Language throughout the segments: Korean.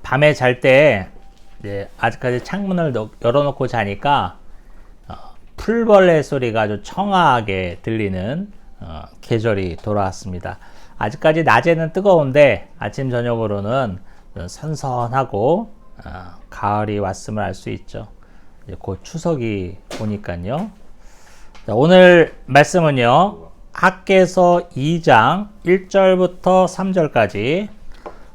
밤에 잘 때 아직까지 창문을 열어놓고 자니까 풀벌레 소리가 아주 청아하게 들리는 계절이 돌아왔습니다. 아직까지 낮에는 뜨거운데 아침 저녁으로는 선선하고 가을이 왔음을 알 수 있죠. 이제 곧 추석이 오니까요. 오늘 말씀은요, 학개서 2장 1절부터 3절까지,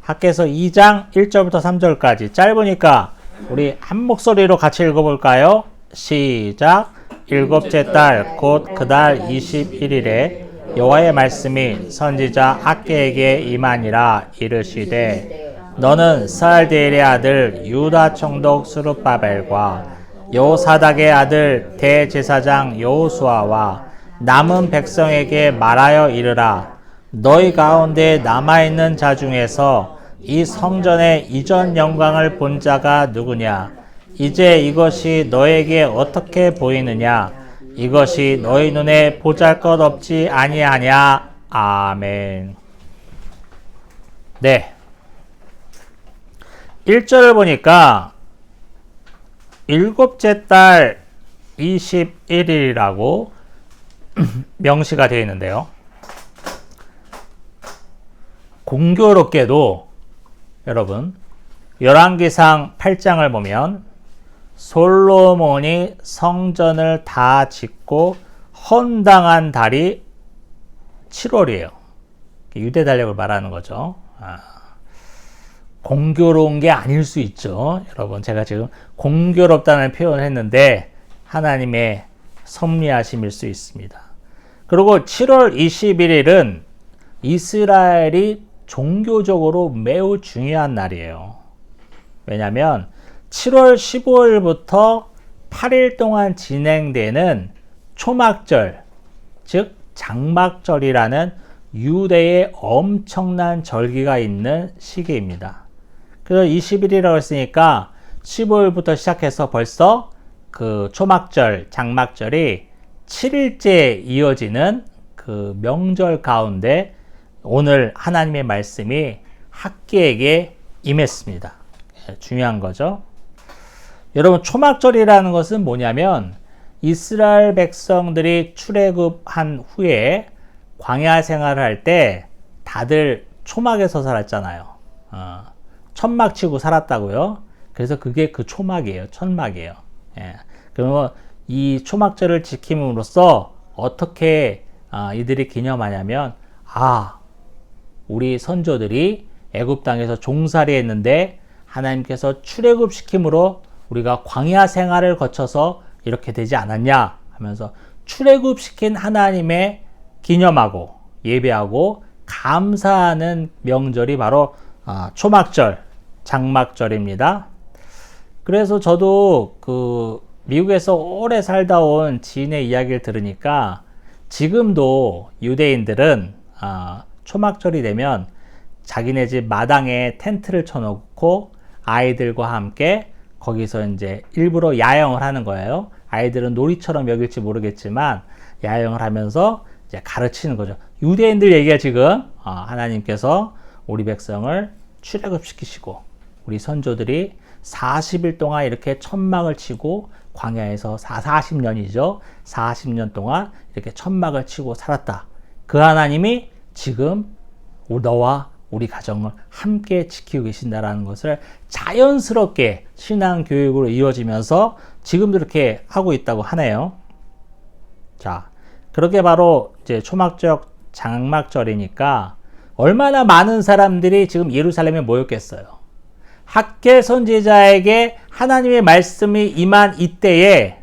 학개서 2장 1절부터 3절까지 짧으니까 우리 한 목소리로 같이 읽어볼까요? 시작. 일곱째 달 곧 그 달 21일에 여호와의 말씀이 선지자 학개에게 임하니라. 이르시되 너는 스알디엘의 아들 유다 총독 스룹바벨과 여호사닥의 아들 대제사장 여호수아와 남은 백성에게 말하여 이르라. 너희 가운데 남아있는 자 중에서 이 성전의 이전 영광을 본 자가 누구냐? 이제 이것이 너에게 어떻게 보이느냐? 이것이 너희 눈에 보잘것없지 아니하냐? 아멘. 네. 1절을 보니까 일곱째 달 21일이라고 명시가 되어 있는데요. 공교롭게도 여러분, 열왕기상 8장을 보면 솔로몬이 성전을 다 짓고 헌당한 달이 7월이에요. 유대 달력을 말하는 거죠. 공교로운 게 아닐 수 있죠. 여러분, 제가 지금 공교롭다는 표현을 했는데 하나님의 섭리하심일 수 있습니다. 그리고 7월 21일은 이스라엘이 종교적으로 매우 중요한 날이에요. 왜냐하면 7월 15일부터 8일 동안 진행되는 초막절, 즉 장막절이라는 유대의 엄청난 절기가 있는 시기입니다. 그래서 20일이라고 했으니까 15일부터 시작해서 벌써 그 초막절, 장막절이 7일째 이어지는 그 명절 가운데 오늘 하나님의 말씀이 학개에게 임했습니다. 중요한 거죠. 여러분, 초막절이라는 것은 뭐냐면 이스라엘 백성들이 출애굽한 후에 광야 생활을 할 때 다들 초막에서 살았잖아요. 천막 치고 살았다고요. 그래서 그게 그 초막이에요. 천막이에요. 예. 그러면 이 초막절을 지킴으로써 어떻게 이들이 기념하냐면, 우리 선조들이 애굽 땅에서 종살이 했는데 하나님께서 출애굽시킴으로 우리가 광야 생활을 거쳐서 이렇게 되지 않았냐 하면서 출애굽시킨 하나님의 기념하고 예배하고 감사하는 명절이 바로 초막절, 장막절입니다. 그래서 저도 그 미국에서 오래 살다 온 지인의 이야기를 들으니까 지금도 유대인들은 초막절이 되면 자기네 집 마당에 텐트를 쳐놓고 아이들과 함께 거기서 이제 일부러 야영을 하는 거예요. 아이들은 놀이처럼 여길지 모르겠지만 야영을 하면서 이제 가르치는 거죠. 유대인들 얘기가 지금 하나님께서 우리 백성을 출애굽시키시고 우리 선조들이 40일 동안 이렇게 천막을 치고 광야에서 40년이죠. 40년 동안 이렇게 천막을 치고 살았다. 그 하나님이 지금 너와 우리 가정을 함께 지키고 계신다라는 것을 자연스럽게 신앙 교육으로 이어지면서 지금도 이렇게 하고 있다고 하네요. 자, 그렇게 바로 이제 초막절, 장막절이니까 얼마나 많은 사람들이 지금 예루살렘에 모였겠어요. 학개 선지자에게 하나님의 말씀이 임한 이때에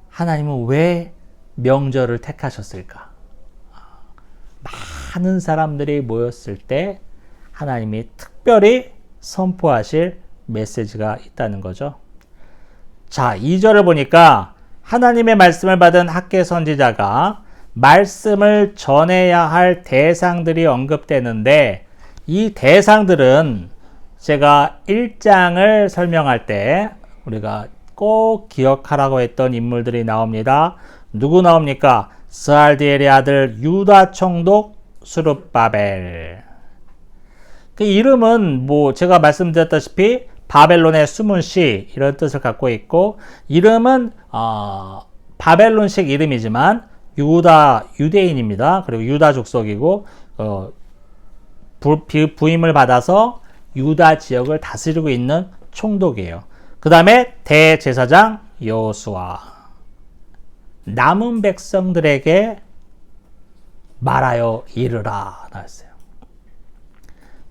하나님은 왜 명절을 택하셨을까? 많은 사람들이 모였을 때 하나님이 특별히 선포하실 메시지가 있다는 거죠. 자, 2절을 보니까 하나님의 말씀을 받은 학개 선지자가 말씀을 전해야 할 대상들이 언급되는데 이 대상들은 제가 1장을 설명할 때 우리가 꼭 기억하라고 했던 인물들이 나옵니다. 누구 나옵니까? 스알디엘의 아들 유다 총독 스룹바벨. 그 이름은 뭐 제가 말씀드렸다시피 바벨론의 숨은 시 이런 뜻을 갖고 있고, 이름은 바벨론식 이름이지만 유대인입니다. 그리고 유다 족속이고 부임을 받아서 유다 지역을 다스리고 있는 총독이에요. 그 다음에 대제사장 여호수아. 남은 백성들에게 말하여 이르라 나왔어요.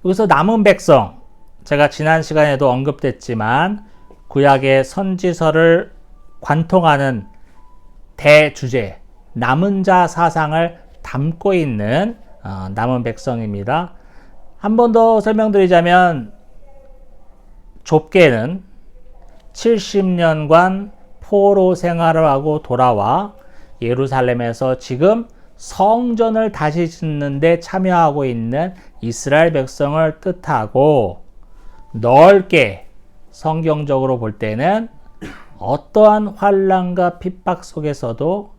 여기서 남은 백성, 제가 지난 시간에도 언급됐지만 구약의 선지서를 관통하는 대주제, 남은 자 사상을 담고 있는 남은 백성입니다. 한 번 더 설명드리자면, 좁게는 70년간 포로 생활을 하고 돌아와 예루살렘에서 지금 성전을 다시 짓는 데 참여하고 있는 이스라엘 백성을 뜻하고, 넓게 성경적으로 볼 때는 어떠한 환난과 핍박 속에서도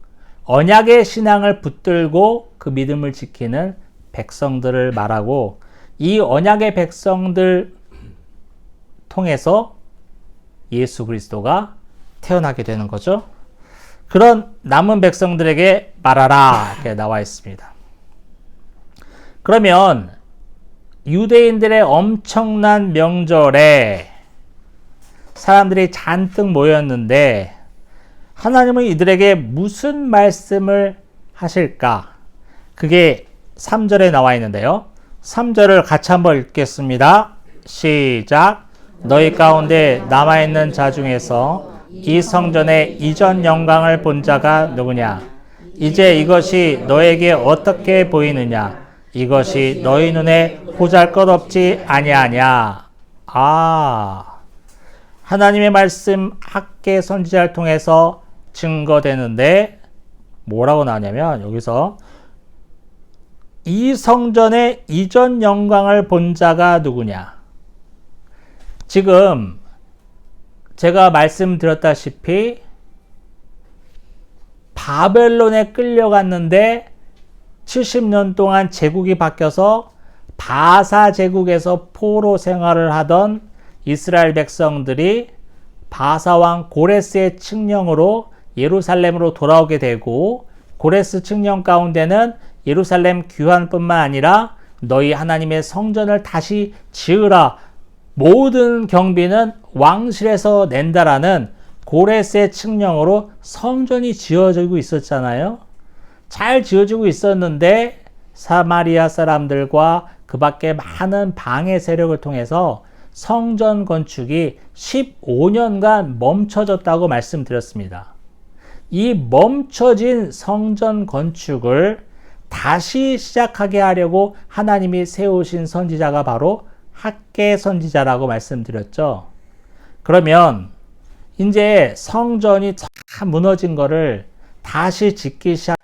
언약의 신앙을 붙들고 그 믿음을 지키는 백성들을 말하고, 이 언약의 백성들 통해서 예수 그리스도가 태어나게 되는 거죠. 그런 남은 백성들에게 말하라 이렇게 나와 있습니다. 그러면 유대인들의 엄청난 명절에 사람들이 잔뜩 모였는데 하나님은 이들에게 무슨 말씀을 하실까? 그게 3절에 나와 있는데요. 3절을 같이 한번 읽겠습니다. 시작. 너희 가운데 남아있는 자 중에서 이 성전의 이전 영광을 본 자가 누구냐? 이제 이것이 너에게 어떻게 보이느냐? 이것이 너희 눈에 보잘것없지 아니하냐? 하나님의 말씀 학계 선지자를 통해서 증거되는데 뭐라고 나오냐면, 여기서 이 성전의 이전 영광을 본 자가 누구냐? 지금 제가 말씀드렸다시피 바벨론에 끌려갔는데 70년 동안 제국이 바뀌어서 바사 제국에서 포로 생활을 하던 이스라엘 백성들이 바사왕 고레스의 칙령으로 예루살렘으로 돌아오게 되고, 고레스 칙령 가운데는 예루살렘 귀환뿐만 아니라 너희 하나님의 성전을 다시 지으라, 모든 경비는 왕실에서 낸다라는 고레스의 칙령으로 성전이 지어지고 있었잖아요. 잘 지어지고 있었는데 사마리아 사람들과 그 밖에 많은 방해 세력을 통해서 성전 건축이 15년간 멈춰졌다고 말씀드렸습니다. 이 멈춰진 성전 건축을 다시 시작하게 하려고 하나님이 세우신 선지자가 바로 학계 선지자라고 말씀드렸죠. 그러면 이제 성전이 다 무너진 거를 다시 짓기 시작.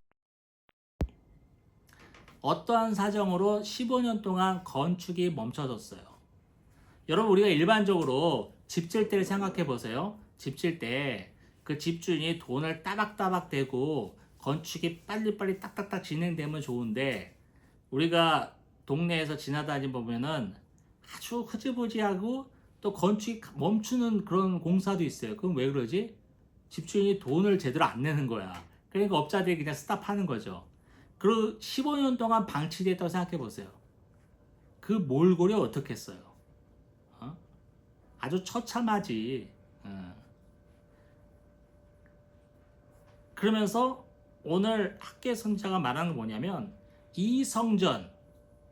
어떠한 사정으로 15년 동안 건축이 멈춰졌어요. 여러분, 우리가 일반적으로 집 질 때를 생각해 보세요. 집 질 때 그 집주인이 돈을 따박따박 대고 건축이 빨리빨리 딱딱딱 진행되면 좋은데, 우리가 동네에서 지나다니 보면은 아주 흐지부지하고 또 건축이 멈추는 그런 공사도 있어요. 그럼 왜 그러지? 집주인이 돈을 제대로 안 내는 거야. 그러니까 업자들이 그냥 스탑하는 거죠. 그리고 15년 동안 방치됐다고 생각해 보세요. 그 몰골이 어떻겠어요? 아주 처참하지. 그러면서 오늘 학계 선지자가 말하는 건 뭐냐면, 이 성전,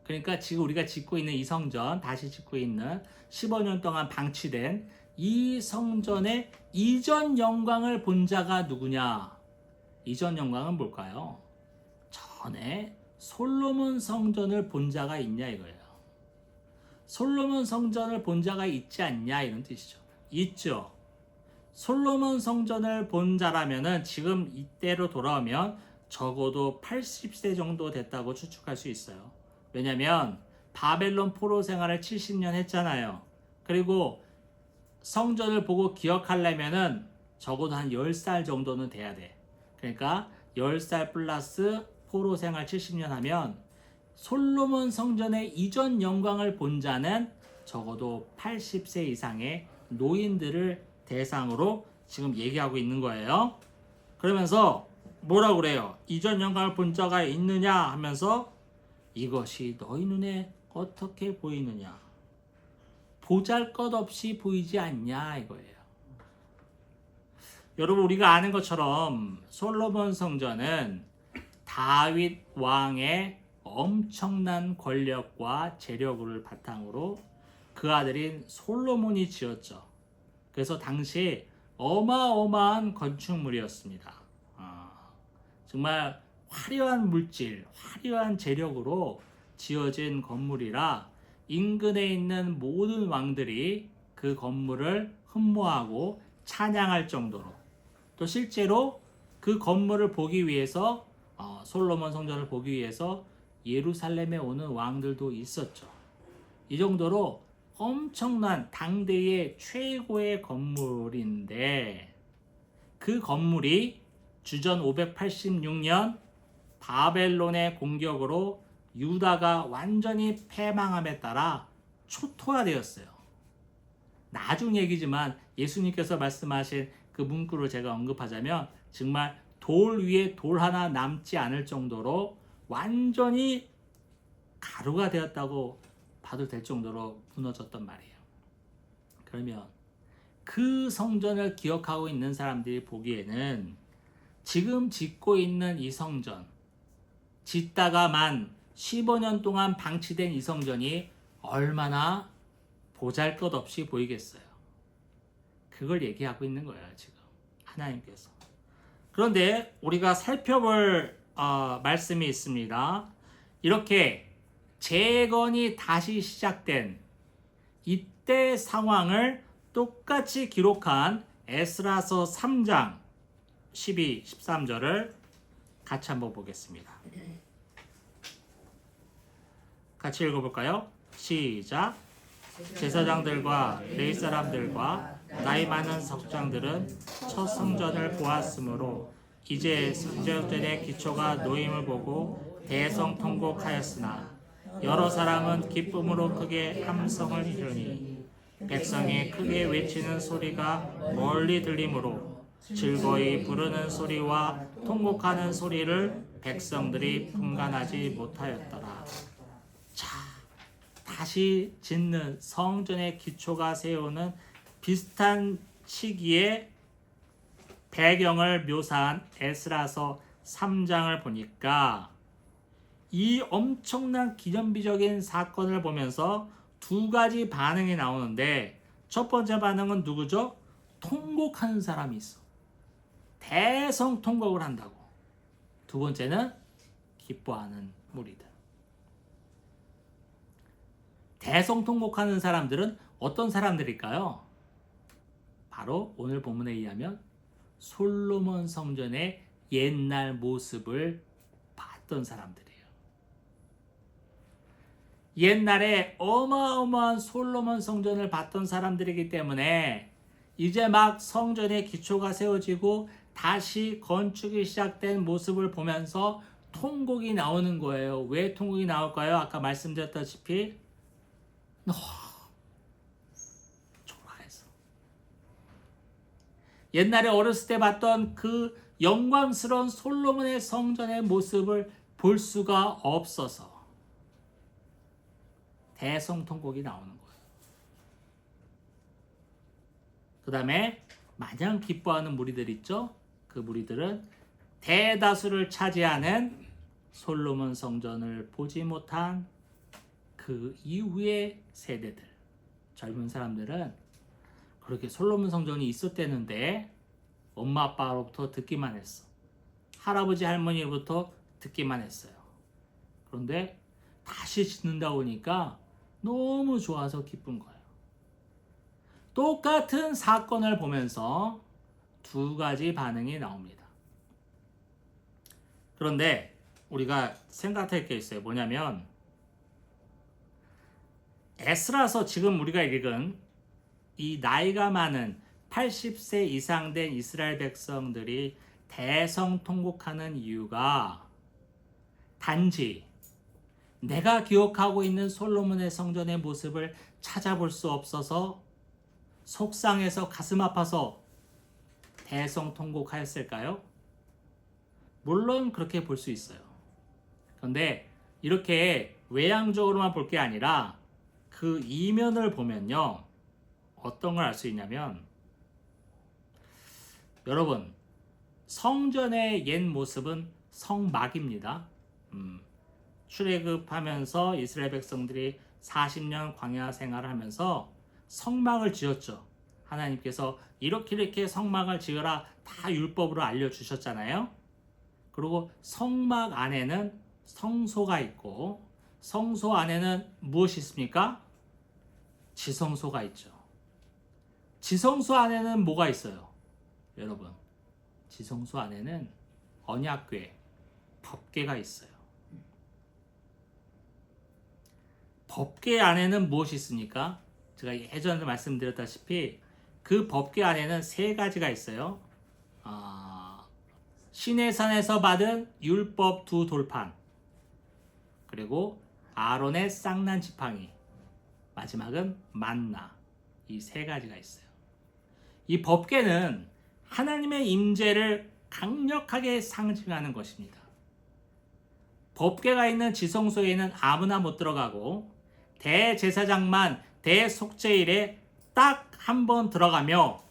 그러니까 지금 우리가 짓고 있는 이 성전, 다시 짓고 있는 15년 동안 방치된 이 성전의 이전 영광을 본 자가 누구냐? 이전 영광은 뭘까요? 전에 솔로몬 성전을 본 자가 있냐 이거예요. 솔로몬 성전을 본 자가 있지 않냐 이런 뜻이죠. 있죠. 솔로몬 성전을 본 자라면은 지금 이때로 돌아오면 적어도 80세 정도 됐다고 추측할 수 있어요. 왜냐면 바벨론 포로 생활을 70년 했잖아요. 그리고 성전을 보고 기억하려면은 적어도 한 10살 정도는 돼야 돼. 그러니까 10살 플러스 포로 생활 70년 하면 솔로몬 성전의 이전 영광을 본 자는 적어도 80세 이상의 노인들을 대상으로 지금 얘기하고 있는 거예요. 그러면서 뭐라고 그래요? 이전 영광을 본 자가 있느냐 하면서 이것이 너희 눈에 어떻게 보이느냐? 보잘것없이 보이지 않냐 이거예요. 여러분 우리가 아는 것처럼 솔로몬 성전은 다윗 왕의 엄청난 권력과 재력을 바탕으로 그 아들인 솔로몬이 지었죠. 그래서 당시 어마어마한 건축물이었습니다. 정말 화려한 물질, 화려한 재력으로 지어진 건물이라 인근에 있는 모든 왕들이 그 건물을 흠모하고 찬양할 정도로, 또 실제로 그 건물을 보기 위해서 솔로몬 성전을 보기 위해서 예루살렘에 오는 왕들도 있었죠. 이 정도로 엄청난 당대의 최고의 건물인데 그 건물이 주전 586년 바벨론의 공격으로 유다가 완전히 패망함에 따라 초토화되었어요. 나중 얘기지만 예수님께서 말씀하신 그 문구를 제가 언급하자면 정말 돌 위에 돌 하나 남지 않을 정도로 완전히 가루가 되었다고 봐도 될 정도로 무너졌단 말이에요. 그러면 그 성전을 기억하고 있는 사람들이 보기에는 지금 짓고 있는 이 성전, 짓다가 만 15년 동안 방치된 이 성전이 얼마나 보잘것없이 보이겠어요. 그걸 얘기하고 있는 거예요, 지금 하나님께서. 그런데 우리가 살펴볼 말씀이 있습니다. 이렇게 재건이 다시 시작된 이때 상황을 똑같이 기록한 에스라서 3장 12, 13절을 같이 한번 보겠습니다. 같이 읽어볼까요? 시작. 제사장들과 레위 사람들과 나이 많은 석장들은 첫 성전을 보았으므로 이제 성전의 기초가 놓임을 보고 대성통곡하였으나 여러 사람은 기쁨으로 크게 함성을 지르니 백성이 크게 외치는 소리가 멀리 들리므로 즐거이 부르는 소리와 통곡하는 소리를 백성들이 분간하지 못하였더라. 자, 다시 짓는 성전의 기초가 세우는 비슷한 시기에 배경을 묘사한 에스라서 3장을 보니까 이 엄청난 기념비적인 사건을 보면서 두 가지 반응이 나오는데 첫 번째 반응은 누구죠? 통곡하는 사람이 있어. 대성통곡을 한다고. 두 번째는 기뻐하는 무리들. 대성통곡하는 사람들은 어떤 사람들일까요? 바로 오늘 본문에 의하면 솔로몬 성전의 옛날 모습을 봤던 사람들이에요. 옛날에 어마어마한 솔로몬 성전을 봤던 사람들이기 때문에 이제 막 성전의 기초가 세워지고 다시 건축이 시작된 모습을 보면서 통곡이 나오는 거예요. 왜 통곡이 나올까요? 아까 말씀드렸다시피 너무 좋아해서. 옛날에 어렸을 때 봤던 그 영광스러운 솔로몬의 성전의 모습을 볼 수가 없어서 대성통곡이 나오는 거예요. 그 다음에 마냥 기뻐하는 무리들 있죠? 그 무리들은 대다수를 차지하는 솔로몬 성전을 보지 못한 그 이후의 세대들, 젊은 사람들은 그렇게 솔로몬 성전이 있었대는데 엄마 아빠로부터 듣기만 했어. 할아버지 할머니로부터 듣기만 했어요. 그런데 다시 짓는다 보니까 너무 좋아서 기쁜 거예요. 똑같은 사건을 보면서 두 가지 반응이 나옵니다. 그런데 우리가 생각할 게 있어요. 뭐냐면 에스라서 지금 우리가 읽은 이 나이가 많은 80세 이상 된 이스라엘 백성들이 대성통곡하는 이유가 단지 내가 기억하고 있는 솔로몬의 성전의 모습을 찾아볼 수 없어서 속상해서 가슴 아파서 대성통곡하였을까요? 물론 그렇게 볼 수 있어요. 그런데 이렇게 외향적으로만 볼 게 아니라 그 이면을 보면요, 어떤 걸 알 수 있냐면, 여러분, 성전의 옛 모습은 성막입니다. 출애굽하면서 이스라엘 백성들이 40년 광야 생활을 하면서 성막을 지었죠. 하나님께서 이렇게 성막을 지으라 다 율법으로 알려주셨잖아요. 그리고 성막 안에는 성소가 있고, 성소 안에는 무엇이 있습니까? 지성소가 있죠. 지성소 안에는 뭐가 있어요? 여러분, 지성소 안에는 언약궤, 법궤가 있어요. 법궤 안에는 무엇이 있습니까? 제가 예전에 말씀드렸다시피 그 법궤 안에는 세 가지가 있어요. 시내산에서 받은 율법 두 돌판, 그리고 아론의 쌍난 지팡이, 마지막은 만나. 이 세 가지가 있어요. 이 법궤는 하나님의 임재를 강력하게 상징하는 것입니다. 법궤가 있는 지성소에는 아무나 못 들어가고 대제사장만 대속죄일에 딱 한 번 들어가며,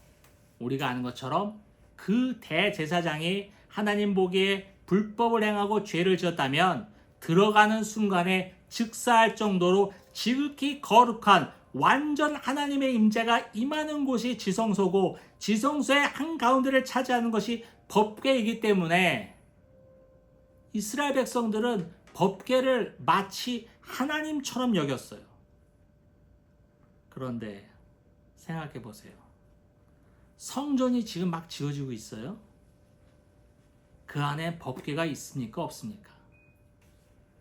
우리가 아는 것처럼 그 대제사장이 하나님 보기에 불법을 행하고 죄를 지었다면 들어가는 순간에 즉사할 정도로 지극히 거룩한 완전 하나님의 임재가 임하는 곳이 지성소고, 지성소의 한가운데를 차지하는 것이 법궤이기 때문에 이스라엘 백성들은 법궤를 마치 하나님처럼 여겼어요. 그런데 생각해 보세요. 성전이 지금 막 지어지고 있어요. 그 안에 법궤가 있습니까? 없습니까?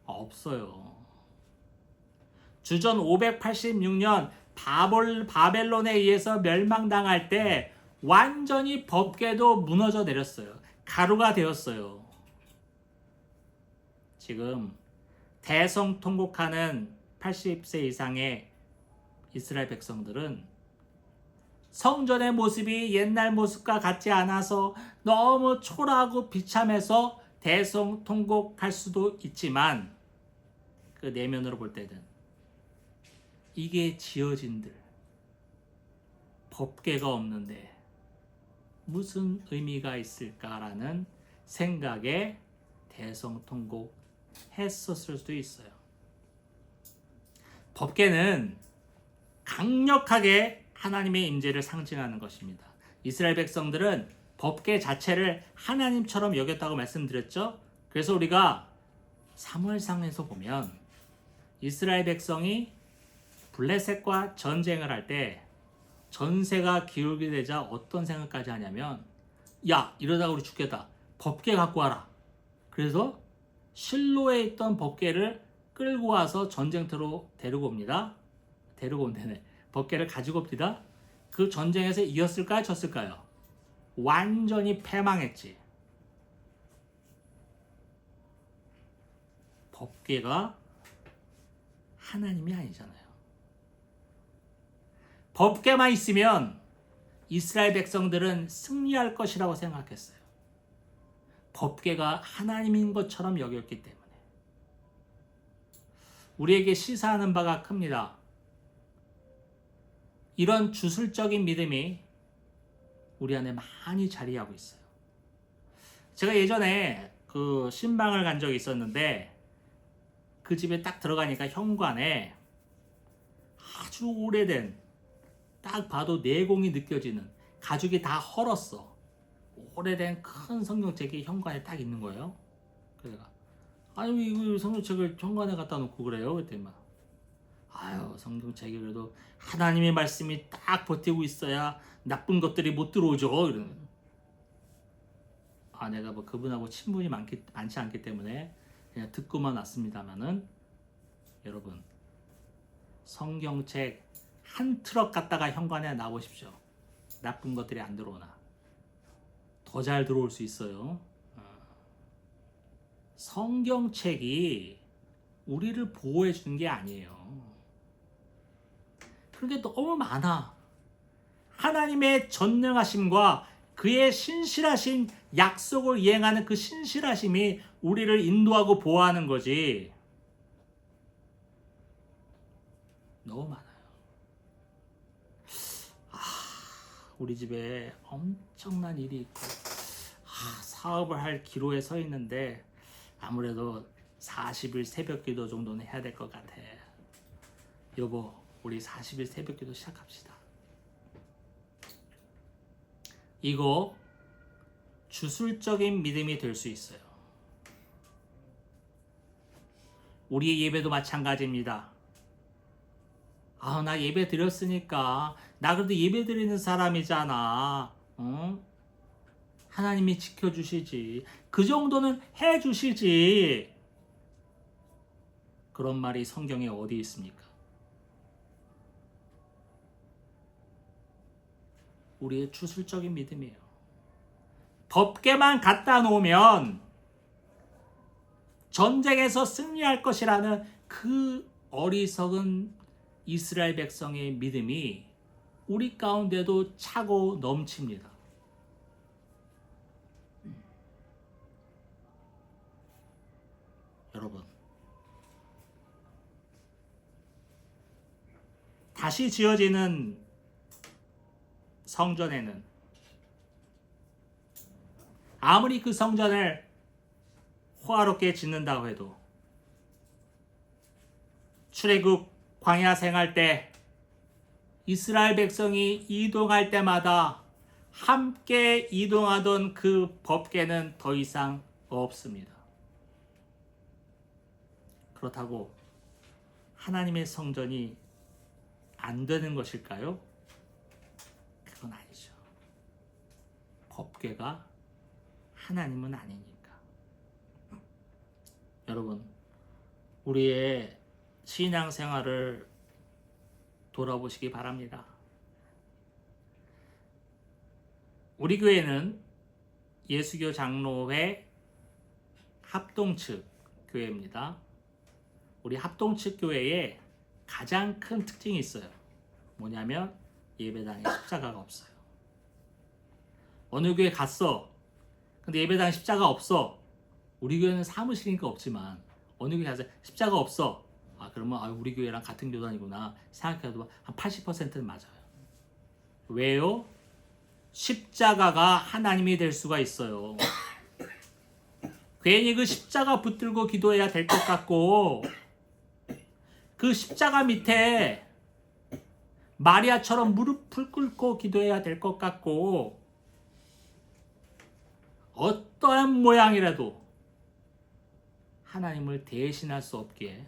없어요. 주전 586년 바벨론에 의해서 멸망당할 때 완전히 법궤도 무너져 내렸어요. 가루가 되었어요. 지금 대성통곡하는 80세 이상의 이스라엘 백성들은 성전의 모습이 옛날 모습과 같지 않아서 너무 초라하고 비참해서 대성통곡할 수도 있지만, 그 내면으로 볼 때는 이게 지어진들 법궤가 없는데 무슨 의미가 있을까라는 생각에 대성통곡했었을 수도 있어요. 법궤는 강력하게 하나님의 임재를 상징하는 것입니다. 이스라엘 백성들은 법궤 자체를 하나님처럼 여겼다고 말씀드렸죠. 그래서 우리가 사무엘상에서 보면 이스라엘 백성이 블레셋과 전쟁을 할 때 전세가 기울게 되자 어떤 생각까지 하냐면, 야, 이러다가 우리 죽겠다, 법궤 갖고 와라. 그래서 실로에 있던 법궤를 끌고 와서 전쟁터로 데리고 옵니다. 데리고 온다네. 법궤를 가지고 옵니다. 그 전쟁에서 이겼을까요? 졌을까요? 완전히 패망했지. 법궤가 하나님이 아니잖아요. 법궤만 있으면 이스라엘 백성들은 승리할 것이라고 생각했어요. 법궤가 하나님인 것처럼 여겼기 때문에. 우리에게 시사하는 바가 큽니다. 이런 주술적인 믿음이 우리 안에 많이 자리하고 있어요. 제가 예전에 그 신방을 간 적이 있었는데, 그 집에 딱 들어가니까 현관에 아주 오래된, 딱 봐도 내공이 느껴지는, 가죽이 다 헐었어, 오래된 큰 성경책이 현관에 딱 있는 거예요. 그래서 아니, 이거 성경책을 현관에 갖다 놓고 그래요? 그랬더니 막, 아유, 성경책이 그래도 하나님의 말씀이 딱 버티고 있어야 나쁜 것들이 못 들어오죠. 이러는. 내가 뭐 그분하고 친분이 많지 않기 때문에 그냥 듣고만 왔습니다만은, 여러분, 성경책 한 트럭 갖다가 현관에 놔보십시오. 나쁜 것들이 안 들어오나. 더 잘 들어올 수 있어요. 성경책이 우리를 보호해 주는 게 아니에요. 그런 게 너무 많아. 하나님의 전능하심과 그의 신실하신 약속을 이행하는 그 신실하심이 우리를 인도하고 보호하는 거지. 너무 많아요. 우리 집에 엄청난 일이 있고 사업을 할 기로에 서 있는데 아무래도 40일 새벽기도 정도는 해야 될 것 같아. 여보, 우리 40일 새벽기도 시작합시다. 이거 주술적인 믿음이 될 수 있어요. 우리의 예배도 마찬가지입니다. 나 예배 드렸으니까 나 그래도 예배 드리는 사람이잖아. 하나님이 지켜주시지. 그 정도는 해주시지. 그런 말이 성경에 어디 있습니까? 우리의 주술적인 믿음이에요. 법궤만 갖다 놓으면 전쟁에서 승리할 것이라는 그 어리석은 이스라엘 백성의 믿음이 우리 가운데도 차고 넘칩니다. 여러분, 다시 지어지는 성전에는 아무리 그 성전을 호화롭게 짓는다고 해도 출애굽 광야 생활 때 이스라엘 백성이 이동할 때마다 함께 이동하던 그 법궤는 더 이상 없습니다. 그렇다고 하나님의 성전이 안 되는 것일까요? 그건 아니죠. 법궤가 하나님은 아니니까. 여러분, 우리의 신앙생활을 돌아보시기 바랍니다. 우리 교회는 예수교 장로회 합동측 교회입니다. 우리 합동측 교회에 가장 큰 특징이 있어요. 뭐냐면 예배당에 십자가가 없어요. 어느 교회 갔어. 근데 예배당에 십자가 없어. 우리 교회는 사무실이니까 없지만 어느 교회 가서 십자가 없어. 그러면 우리 교회랑 같은 교단이구나 생각해도 한 80%는 맞아요. 왜요? 십자가가 하나님이 될 수가 있어요. 괜히 그 십자가 붙들고 기도해야 될 것 같고 그 십자가 밑에 마리아처럼 무릎을 꿇고 기도해야 될 것 같고 어떠한 모양이라도 하나님을 대신할 수 없기에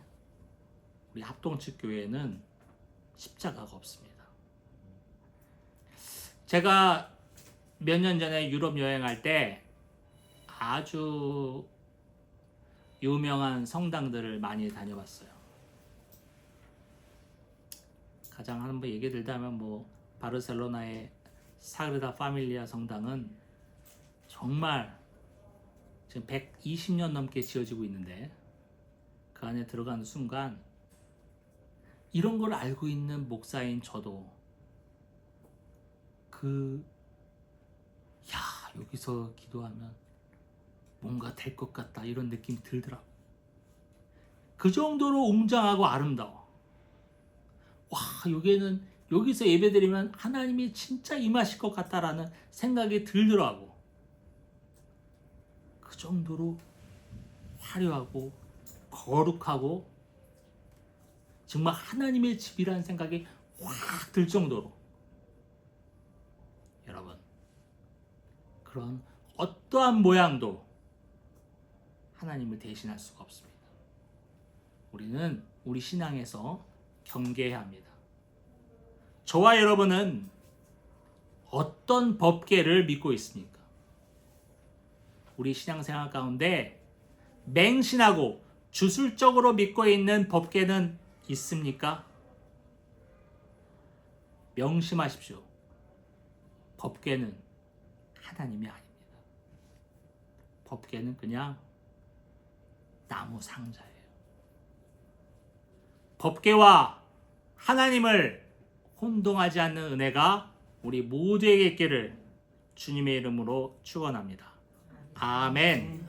우리 합동측 교회에는 십자가가 없습니다. 제가 몇 년 전에 유럽 여행할 때 아주 유명한 성당들을 많이 다녀봤어요. 가장 한번 얘기 들자면 바르셀로나의 사그라다 파밀리아 성당은 정말 지금 120년 넘게 지어지고 있는데 그 안에 들어가는 순간 이런 걸 알고 있는 목사인 저도 여기서 기도하면 뭔가 될 것 같다 이런 느낌이 들더라고. 그 정도로 웅장하고 아름다워. 여기서 예배드리면 하나님이 진짜 임하실 것 같다라는 생각이 들더라고. 그 정도로 화려하고 거룩하고 정말 하나님의 집이라는 생각이 확 들 정도로. 여러분, 그런 어떠한 모양도 하나님을 대신할 수가 없습니다. 우리는 우리 신앙에서 경계해야 합니다. 저와 여러분은 어떤 법궤를 믿고 있습니까? 우리 신앙생활 가운데 맹신하고 주술적으로 믿고 있는 법궤는 있습니까? 명심하십시오. 법궤는 하나님이 아닙니다. 법궤는 그냥 나무 상자예요. 법궤와 하나님을 혼동하지 않는 은혜가 우리 모두에게 있기를 주님의 이름으로 축원합니다. 아멘.